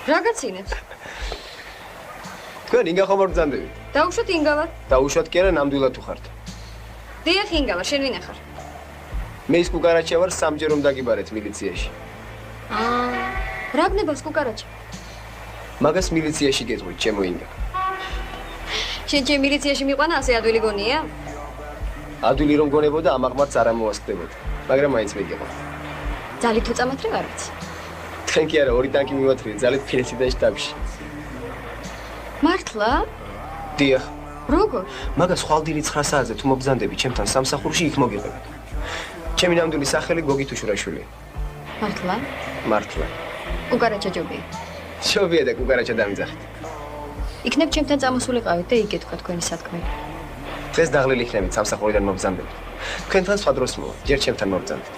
რა გაცინეთ? თქვენ ინგა ხომ არ ბრძანდებით? დაუშვათ ინგა ვარ. დაუშვათ კი არა, ნამდვილად თუ ხართ. დიახ, ინგა ვარ, შენ ვინ ახარ? მე ის კუკარაჩია ვარ, სამჯერ რომ დაგიბარეთ მილიციაში. რა გნებას კუკარაჩა? მაგას მილიციაში გეტყვით, ჩემო ინგა. შენ მილიციაში მიყვანა ასე ადვილი გონია? ადვილი რომ გონებოდა, ამაღმაც არ ამოასწდებოდა. მაგრამ მაინც მეგიყო. ძალით თუ წამათრე არ ვიცი. თქვენ კი არა, ორი ტანკი მივათრიეთ, ძალით ფინეთიდან შტაბში. მართლა? დიახ. როგორ? მაგას ხვალდილი 9 საათზე თუ მობრძანდები ჩემთან სამსახურში იქ მოგიღებთ. ჩემი ნამდვილი სახელი გოგი თუშურაშვილი. მართლა? მართლა. კუკარაჩა ჯობია. შობია და კუკარაჩა დამიძახით. იქნებ ჩემთან წამოსულიყავით და იგეთ თქვა თქვენი სათქმე. დღეს დაღლილი იქნებით სამსახურიდან მობრძანდებით. თქვენთან სხვა დროს მოვა, ჯერ ჩემთან მობრძანდით.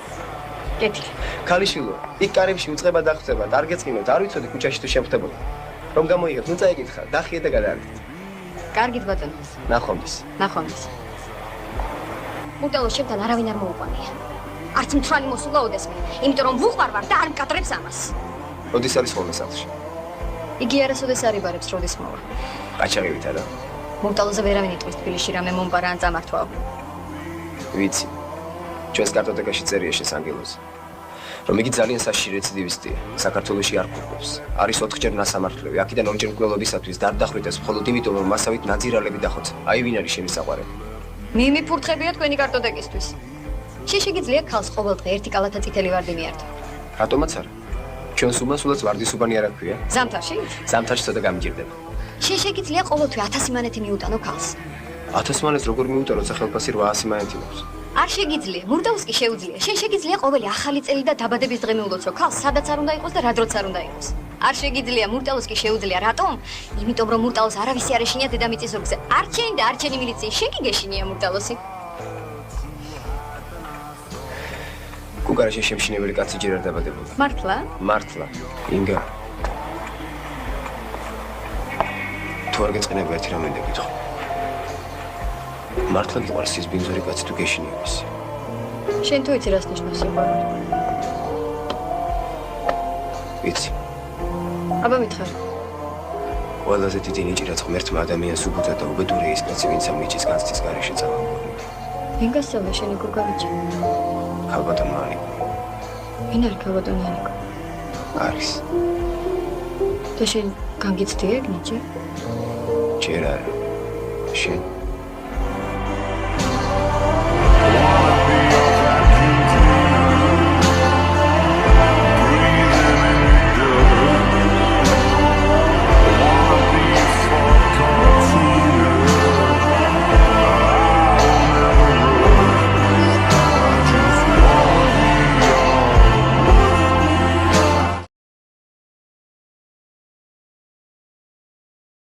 კეთილი. ქალიშვილო, იქ კარებში უწყება დახვრთებათ, არ გეწყინოთ, არ ვიცოდი ქუჩაში თუ შემხდებოდა. რომ გამოიღეთ, ნუ წაიკითხა, დახიე და გადაარგეთ. კარგით ბატონო. ნახვამდის. ნახვამდის. მუტალო ჩემთან არავინ არ მოუყვანია. არც მთვალი მოსულა ოდესმე, იმიტომ რომ ვუყვარ ვარ და არ მკატრებს ამას. როდის არის ხოლმე სახლში? იგი არასოდეს არ იბარებს, როდის მოვა. ყაჩაღივით არა. მუტალოზე ვერავინ იტყვის თბილისში რამე მომბარა ან წამართვაო. ვიცი. ჩვენს კარტოტეკაში წერია შესანგელოზე. რომ იგი ძალიან საშიში რეციდივისტია, საქართველოში არ გვხვდება. არის 4-ჯერ ნასამართლები, აქედან 2-ჯერ მკვლელობისათვის დარდახვიტეს მხოლოდ იმიტომ, რომ მასავით ნაძირალები დახოცა. აი ვინ არის შენი საყვარელი? მიმიფურთხებია თქვენი კარტოტეკისთვის. შეგიძლია ქალს ყოველდღე ერთი კალათა წითელი ვარდი მიართო. რატომაც არა? ჩვენს უმასულაც ვარდისუბანი არ აქვია. ზამთარში? ზამთარში ცოტა გამიჯერდება. შეგიძლია ყოველთვე 1000 მანეთი მიუტანო ქალს. 1000 მანეთს როგორ მიუტანო, როცა ხელფასი 800 მანეთი მაქვს? არ შეგიძლია, მურდაუს კი შეუძლია. შეგიძლია ყოველი ახალი წელი და დაბადების დღე მიულოცო ქალს, სადაც არ უნდა იყოს და რა დროც არ უნდა იყოს. არ შეგიძლია, მურდაუს კი შეუძლია. რატომ? იმიტომ რომ მურდაუს არავისი არ ეშინია დედამიწის ზურგზე. არჩენი და არჩენი მილიცია, შენ კი გეშინია მურდაუსი. კუკარაში შემშინებელი კაცი ჯერ არ დაბადებოდა. მართლა? მართლა. ინგა. თუ არ გეწყინება ერთი რამე გეკითხო. მართლა გიყვარს ის ბინძური კაცი თუ გეშინიების? შენ თუ იცი რას ნიშნავს სიყვარული? ვიცი. აბა მითხარ. ყველაზე დიდი ნიჭი რაც ღმერთმა ადამიანს უბუძა და უბედურია ის კაცი, ვინც ამ ნიჭის განცდის გარეშე წამოგვიყვება. ვინ გასწავლა შენი კუკარაჩა? ქალბატონი ანიკო. ვინ არის ქალბატონი ანიკო? არის. და შენ განგიცდია ნიჭი? ჯერ არა. შენ